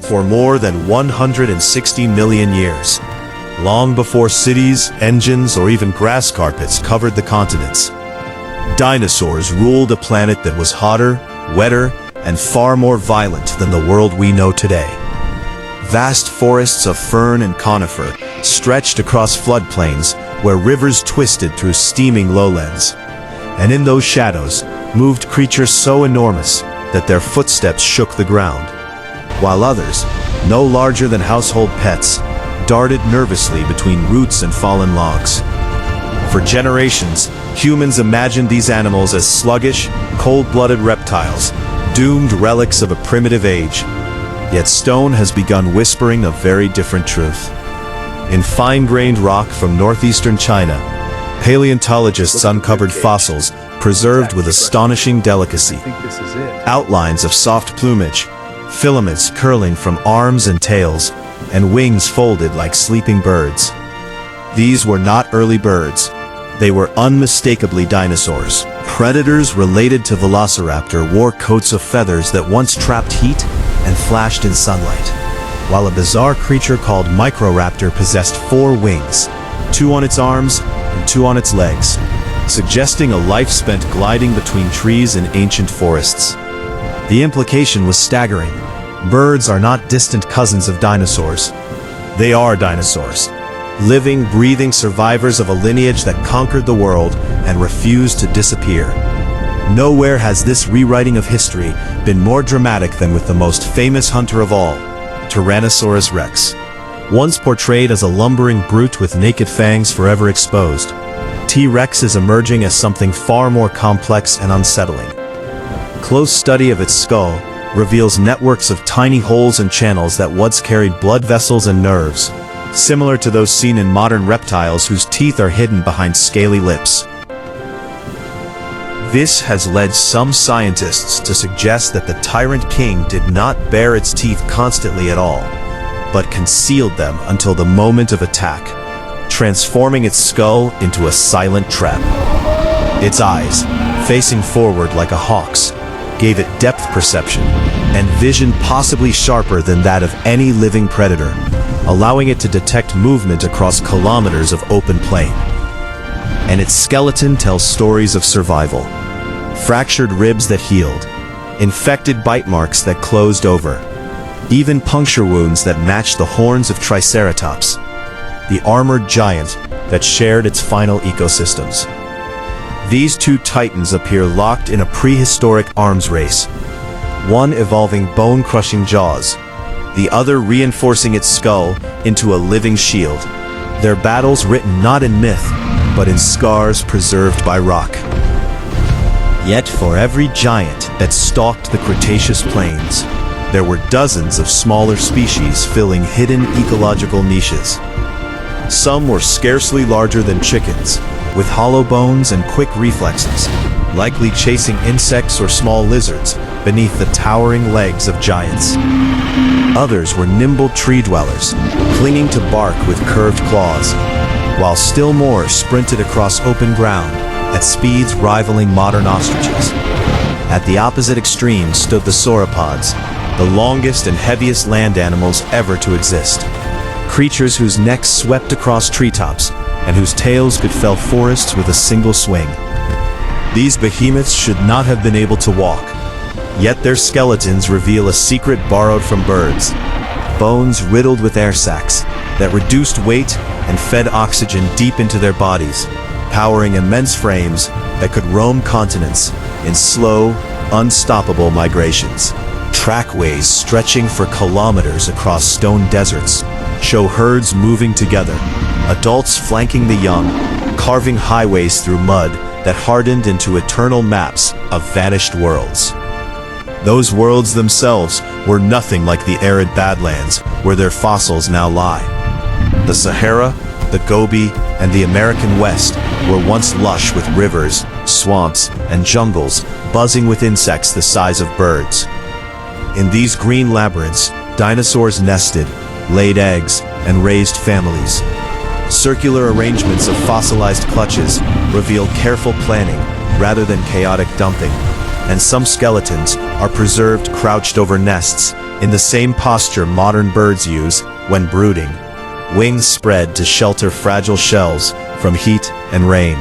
for more than 160 million years, long before cities, engines, or even grass carpets covered the continents. Dinosaurs ruled a planet that was hotter, wetter, and far more violent than the world we know today. Vast forests of fern and conifer stretched across floodplains where rivers twisted through steaming lowlands. And in those shadows moved creatures so enormous that their footsteps shook the ground, while others, no larger than household pets, darted nervously between roots and fallen logs. For generations, humans imagined these animals as sluggish, cold-blooded reptiles, doomed relics of a primitive age. Yet stone has begun whispering a very different truth. In fine-grained rock from northeastern China, paleontologists uncovered fossils preserved with astonishing delicacy. Outlines of soft plumage, filaments curling from arms and tails, and wings folded like sleeping birds. These were not early birds. They were unmistakably dinosaurs. Predators related to velociraptor wore coats of feathers that once trapped heat and flashed in sunlight, while a bizarre creature called microraptor possessed 4 wings, 2 on its arms and 2 on its legs, suggesting a life spent gliding between trees in ancient forests. The implication was staggering. Birds are not distant cousins of dinosaurs. They are dinosaurs, living, breathing survivors of a lineage that conquered the world and refused to disappear. Nowhere has this rewriting of history been more dramatic than with the most famous hunter of all, Tyrannosaurus rex. Once portrayed as a lumbering brute with naked fangs forever exposed, T-Rex is emerging as something far more complex and unsettling. Close study of its skull reveals networks of tiny holes and channels that once carried blood vessels and nerves, similar to those seen in modern reptiles whose teeth are hidden behind scaly lips. This has led some scientists to suggest that the tyrant king did not bare its teeth constantly at all, but concealed them until the moment of attack, transforming its skull into a silent trap. Its eyes, facing forward like a hawk's, gave it depth perception and vision possibly sharper than that of any living predator, allowing it to detect movement across kilometers of open plain. And its skeleton tells stories of survival. Fractured ribs that healed, infected bite marks that closed over, even puncture wounds that matched the horns of Triceratops, the armored giant that shared its final ecosystems. These 2 titans appear locked in a prehistoric arms race, one evolving bone-crushing jaws, the other reinforcing its skull into a living shield, their battles written not in myth, but in scars preserved by rock. Yet for every giant that stalked the Cretaceous plains, there were dozens of smaller species filling hidden ecological niches. Some were scarcely larger than chickens, with hollow bones and quick reflexes, likely chasing insects or small lizards beneath the towering legs of giants. Others were nimble tree dwellers, clinging to bark with curved claws, while still more sprinted across open ground at speeds rivaling modern ostriches. At the opposite extreme stood the sauropods, the longest and heaviest land animals ever to exist. Creatures whose necks swept across treetops and whose tails could fell forests with a single swing. These behemoths should not have been able to walk, yet their skeletons reveal a secret borrowed from birds. Bones riddled with air sacs that reduced weight and fed oxygen deep into their bodies, powering immense frames that could roam continents in slow, unstoppable migrations. Trackways stretching for kilometers across stone deserts show herds moving together, adults flanking the young, carving highways through mud that hardened into eternal maps of vanished worlds. Those worlds themselves were nothing like the arid Badlands where their fossils now lie. The Sahara, the Gobi, and the American West were once lush with rivers, swamps, and jungles buzzing with insects the size of birds. In these green labyrinths, dinosaurs nested, laid eggs, and raised families. Circular arrangements of fossilized clutches reveal careful planning rather than chaotic dumping, and some skeletons are preserved crouched over nests, in the same posture modern birds use when brooding, wings spread to shelter fragile shells from heat and rain.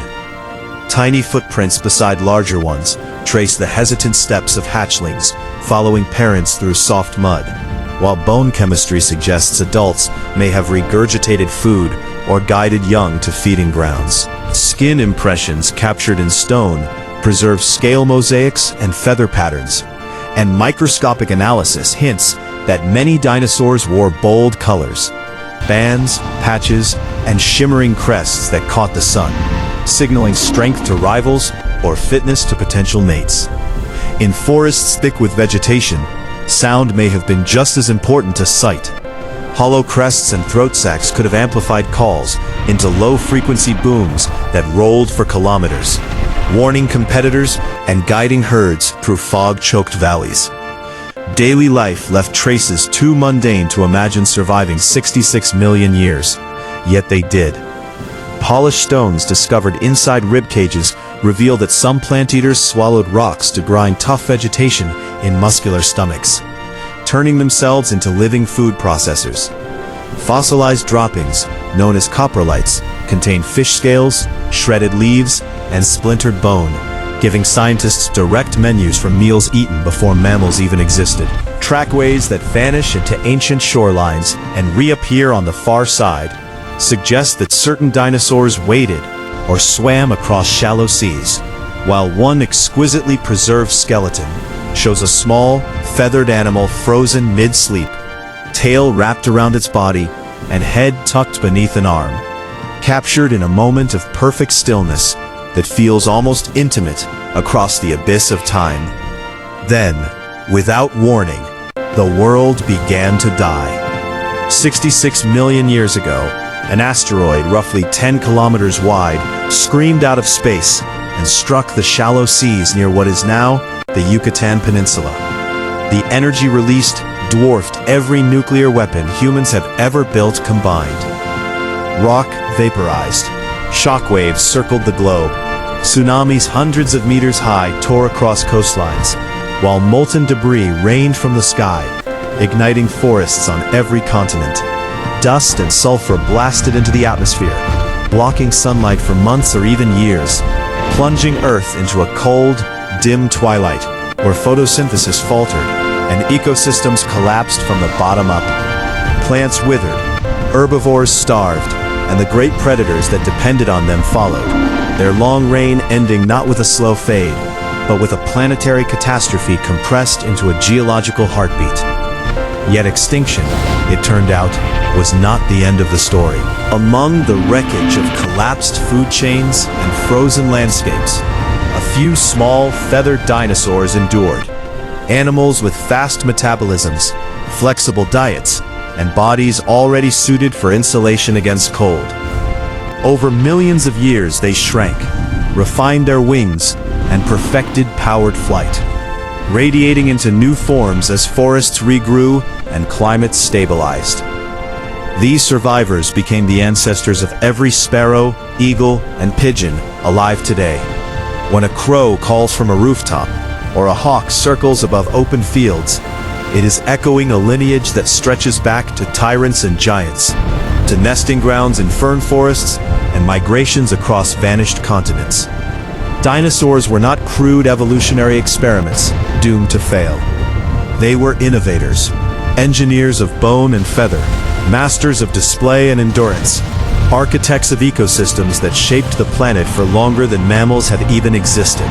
Tiny footprints beside larger ones trace the hesitant steps of hatchlings following parents through soft mud, while bone chemistry suggests adults may have regurgitated food or guided young to feeding grounds. Skin impressions captured in stone preserve scale mosaics and feather patterns, and microscopic analysis hints that many dinosaurs wore bold colors, bands, patches, and shimmering crests that caught the sun, signaling strength to rivals or fitness to potential mates. In forests thick with vegetation, sound may have been just as important as sight. Hollow crests and throat sacs could have amplified calls into low-frequency booms that rolled for kilometers, warning competitors and guiding herds through fog-choked valleys. Daily life left traces too mundane to imagine surviving 66 million years, yet they did. Polished stones discovered inside rib cages reveal that some plant eaters swallowed rocks to grind tough vegetation in muscular stomachs, turning themselves into living food processors. Fossilized droppings, known as coprolites, contain fish scales, shredded leaves, and splintered bone, giving scientists direct menus for meals eaten before mammals even existed. Trackways that vanish into ancient shorelines and reappear on the far side suggest that certain dinosaurs waded or swam across shallow seas, while one exquisitely preserved skeleton shows a small, feathered animal frozen mid-sleep, tail wrapped around its body, and head tucked beneath an arm, captured in a moment of perfect stillness that feels almost intimate across the abyss of time. Then, without warning, the world began to die. 66 million years ago, an asteroid roughly 10 kilometers wide screamed out of space and struck the shallow seas near what is now the Yucatan Peninsula. The energy released dwarfed every nuclear weapon humans have ever built combined. Rock vaporized. Shockwaves circled the globe. Tsunamis hundreds of meters high tore across coastlines, while molten debris rained from the sky, igniting forests on every continent. Dust and sulfur blasted into the atmosphere, blocking sunlight for months or even years, plunging Earth into a cold, dim twilight where photosynthesis faltered and ecosystems collapsed from the bottom up. Plants withered, herbivores starved, and the great predators that depended on them followed, their long reign ending not with a slow fade, but with a planetary catastrophe compressed into a geological heartbeat. Yet extinction, it turned out, was not the end of the story. Among the wreckage of collapsed food chains and frozen landscapes, a few small, feathered dinosaurs endured. Animals with fast metabolisms, flexible diets, and bodies already suited for insulation against cold. Over millions of years they shrank, refined their wings, and perfected powered flight, radiating into new forms as forests regrew and climates stabilized. These survivors became the ancestors of every sparrow, eagle, and pigeon alive today. When a crow calls from a rooftop, or a hawk circles above open fields, it is echoing a lineage that stretches back to tyrants and giants, to nesting grounds in fern forests, and migrations across vanished continents. Dinosaurs were not crude evolutionary experiments doomed to fail. They were innovators, engineers of bone and feather, masters of display and endurance, architects of ecosystems that shaped the planet for longer than mammals have even existed.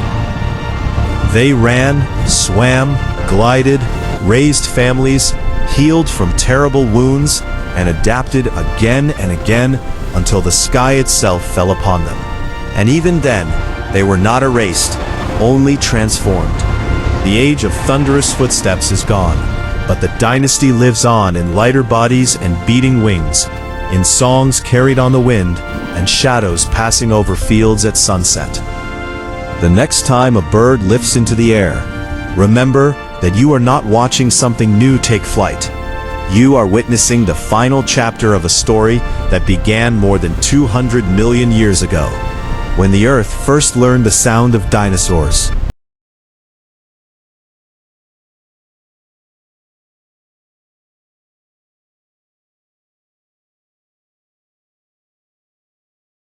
They ran, swam, glided, raised families, healed from terrible wounds, and adapted again and again until the sky itself fell upon them. And even then, they were not erased, only transformed. The age of thunderous footsteps is gone, but the dynasty lives on in lighter bodies and beating wings, in songs carried on the wind and shadows passing over fields at sunset. The next time a bird lifts into the air, remember that you are not watching something new take flight. You are witnessing the final chapter of a story that began more than 200 million years ago, when the Earth first learned the sound of dinosaurs.